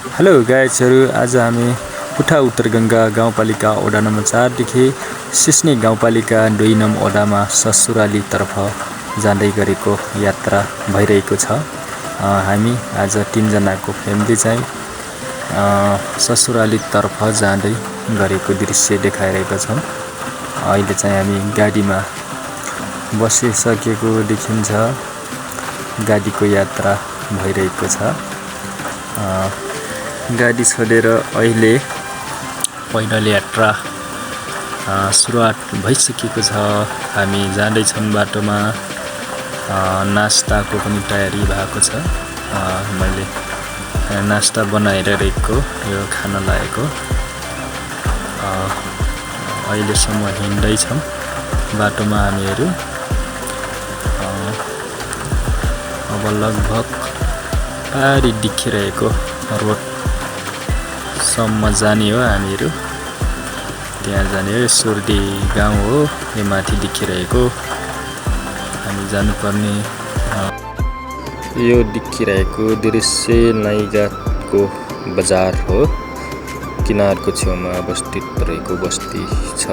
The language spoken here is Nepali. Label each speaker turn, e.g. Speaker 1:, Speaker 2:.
Speaker 1: हेलो गाइजहरु, आज हामी उठा उत्तर गंगा गाउँपालिका वडा नम्बर 4 देखि सिस्ने गाउँपालिका 2 नम्बर वडामा ससुराली तर्फ जाँदै गरेको यात्रा भइरहेको छ। हामी आज 3 जनाको फ्यामिली चाहिँ ससुराली तर्फ जाँदै गरेको दृश्य देखाइरहेको छौं। अहिले चाहिँ हामी गाडीमा बसिसकेको देखिन्छ। गाडीको यात्रा भइरहेको छ। गाडी छोडेर अहिले पैदल यात्रा सुरुवात भइसकेको छ। हामी जाँदैछौं बाटोमा। नास्ताको पनि तयारी भएको छ। मैले नास्ता बनाएर रेखेको यो खान लागेको। अहिलेसम्म हिँड्दैछौं बाटोमा हामीहरू। अब लगभग पारी देखिरहेको रोड सम्म जाने हो हामीहरू। त्यहाँ जाने हो। सुर्दी गाउँ हो यो माथि देखिरहेको। हामी जानुपर्ने यो देखिरहेको दृश्य नाइजातको बजार हो। किनारको छेउमा अवस्थित रहेको बस्ती छ।